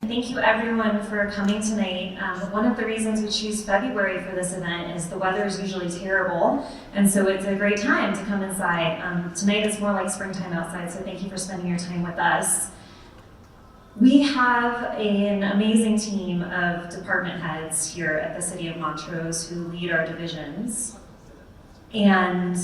Thank you everyone for coming tonight. One of the reasons we choose February for this event is the weather is usually terrible, and so it's a great time to come inside. Tonight is more like springtime outside, so thank you for spending your time with us. We have an amazing team of department heads here at the City of Montrose who lead our divisions. And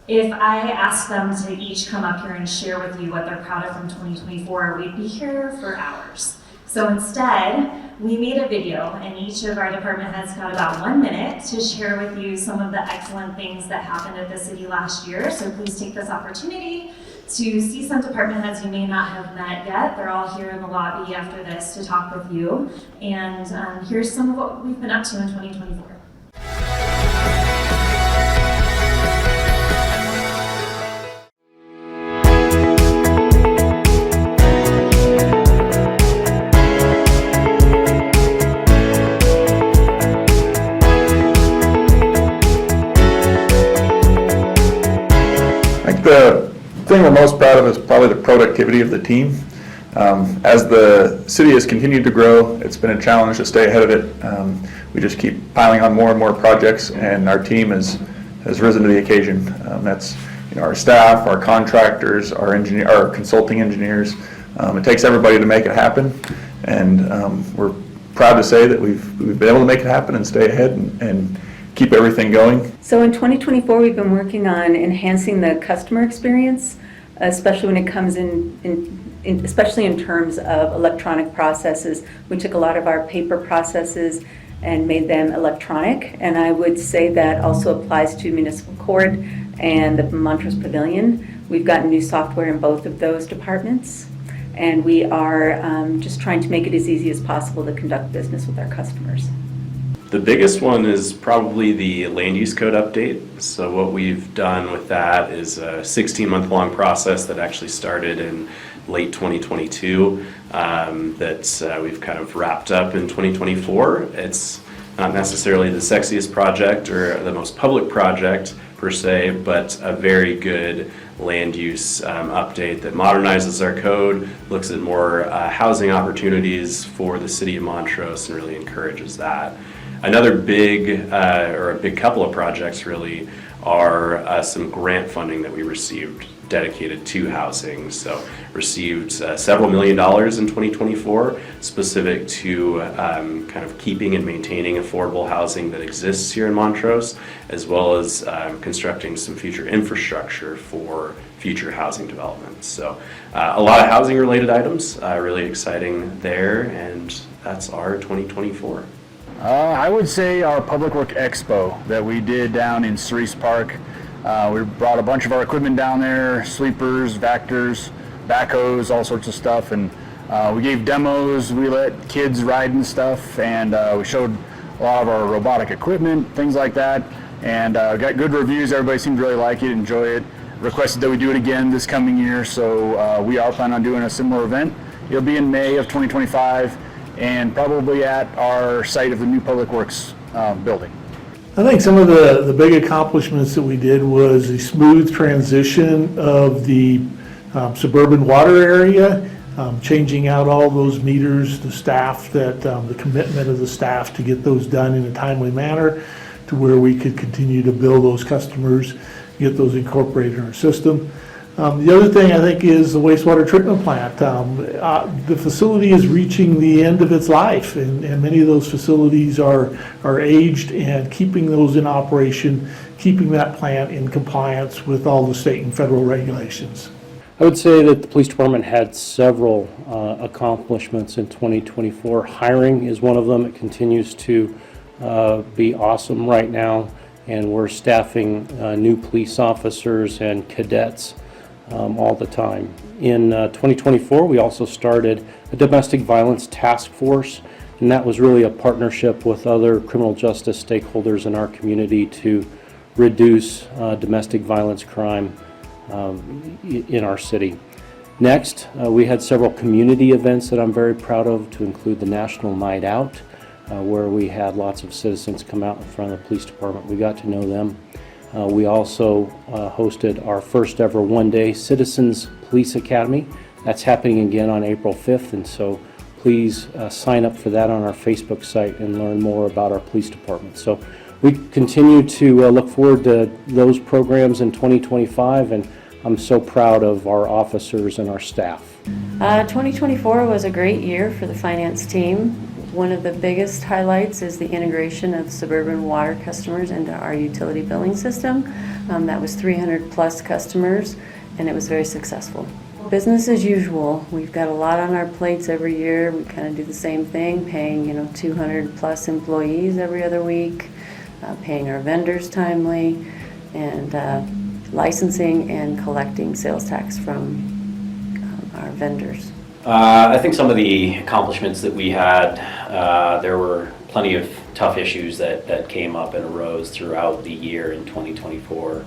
if I asked them to each come up here and share with you what they're proud of from 2024, we'd be here for hours. So instead, we made a video, and each of our department heads got about 1 minute to share with you some of the excellent things that happened at the city last year. So please take this opportunity to see some department heads you may not have met yet. They're all here in the lobby after this to talk with you. And here's some of what we've been up to in 2024. The thing we're most proud of is probably the productivity of the team. As the city has continued to grow, it's been a challenge to stay ahead of it. We just keep piling on more and more projects, and our team has risen to the occasion. That's our staff, our contractors, our consulting engineers. It takes everybody to make it happen, and we're proud to say that we've been able to make it happen and stay ahead and keep everything going. So in 2024, we've been working on enhancing the customer experience, especially when it comes especially in terms of electronic processes. We took a lot of our paper processes and made them electronic, and I would say that also applies to municipal court and the Montrose Pavilion. We've gotten new software in both of those departments, and we are just trying to make it as easy as possible to conduct business with our customers. The biggest one is probably the land use code update. So what we've done with that is a 16-month-long process that actually started in late 2022 that we've kind of wrapped up in 2024. It's not necessarily the sexiest project or the most public project per se, but a very good land use update that modernizes our code, looks at more housing opportunities for the city of Montrose, and really encourages that. Another big, or a big couple of projects really, are some grant funding that we received dedicated to housing. So received several $1 million in 2024 specific to kind of keeping and maintaining affordable housing that exists here in Montrose, as well as constructing some future infrastructure for future housing developments. So a lot of housing related items, really exciting there, and that's our 2024. I would say our Public Work Expo that we did down in Cerise Park. We brought a bunch of our equipment down there, sweepers, vectors, backhoes, all sorts of stuff, and we gave demos, we let kids ride and stuff, and we showed a lot of our robotic equipment, things like that, and got good reviews. Everybody seemed to really like it, enjoy it. Requested that we do it again this coming year, so we are planning on doing a similar event. It'll be in May of 2025. And probably at our site of the new Public Works building. I think some of the big accomplishments that we did was a smooth transition of the suburban water area, changing out all those meters, the staff, the commitment of the staff to get those done in a timely manner to where we could continue to bill those customers, get those incorporated in our system. The other thing I think is the wastewater treatment plant. The facility is reaching the end of its life, and many of those facilities are aged, and keeping those in operation, keeping that plant in compliance with all the state and federal regulations. I would say that the police department had several accomplishments in 2024. Hiring is one of them. It continues to be awesome right now, and we're staffing new police officers and cadets all the time. In 2024, we also started a domestic violence task force, and that was really a partnership with other criminal justice stakeholders in our community to reduce domestic violence crime in our city. Next, we had several community events that I'm very proud of, to include the National Night Out, where we had lots of citizens come out in front of the police department. We got to know them. We also hosted our first ever one-day Citizens Police Academy. That's happening again on April 5th, and so please sign up for that on our Facebook site and learn more about our police department. So we continue to look forward to those programs in 2025, and I'm so proud of our officers and our staff. 2024 was a great year for the finance team. One of the biggest highlights is the integration of suburban water customers into our utility billing system. That was 300 plus customers, and it was very successful. Business as usual. We've got a lot on our plates every year. We kind of do the same thing, paying 200 plus employees every other week, paying our vendors timely, and licensing and collecting sales tax from our vendors. I think some of the accomplishments that we had, there were plenty of tough issues that came up and arose throughout the year in 2024.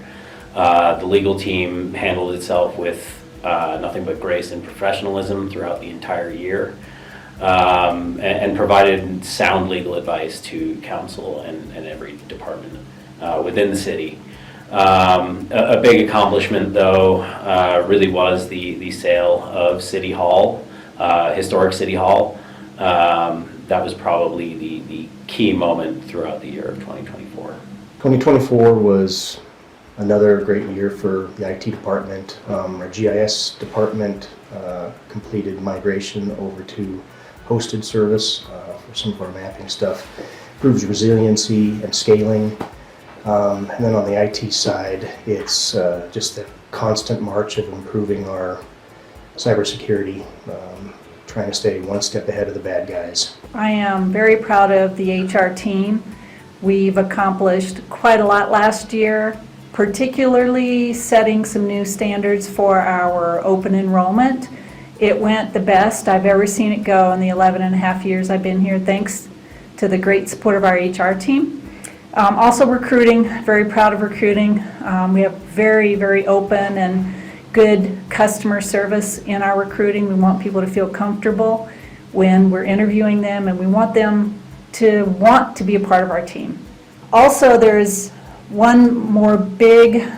The legal team handled itself with nothing but grace and professionalism throughout the entire year, and provided sound legal advice to council and every department within the city. A big accomplishment, though, really was the sale of City Hall, historic City Hall. That was probably the key moment throughout the year of 2024. 2024 was another great year for the IT department. Our GIS department completed migration over to hosted service for some of our mapping stuff. Improves resiliency and scaling. And then on the IT side, it's just the constant march of improving our cybersecurity, trying to stay one step ahead of the bad guys. I am very proud of the HR team. We've accomplished quite a lot last year, particularly setting some new standards for our open enrollment. It went the best I've ever seen it go in the 11 and a half years I've been here, thanks to the great support of our HR team. Also recruiting, very proud of recruiting. We have very, very open and good customer service in our recruiting. We want people to feel comfortable when we're interviewing them, and we want them to want to be a part of our team. Also, there's one more big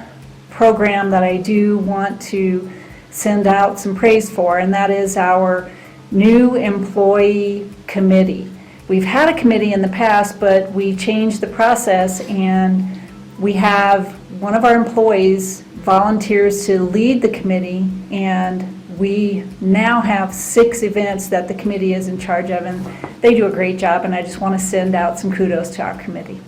program that I do want to send out some praise for, and that is our new employee committee. We've had a committee in the past, but we changed the process, and we have one of our employees volunteers to lead the committee, and we now have 6 events that the committee is in charge of, and they do a great job, and I just want to send out some kudos to our committee.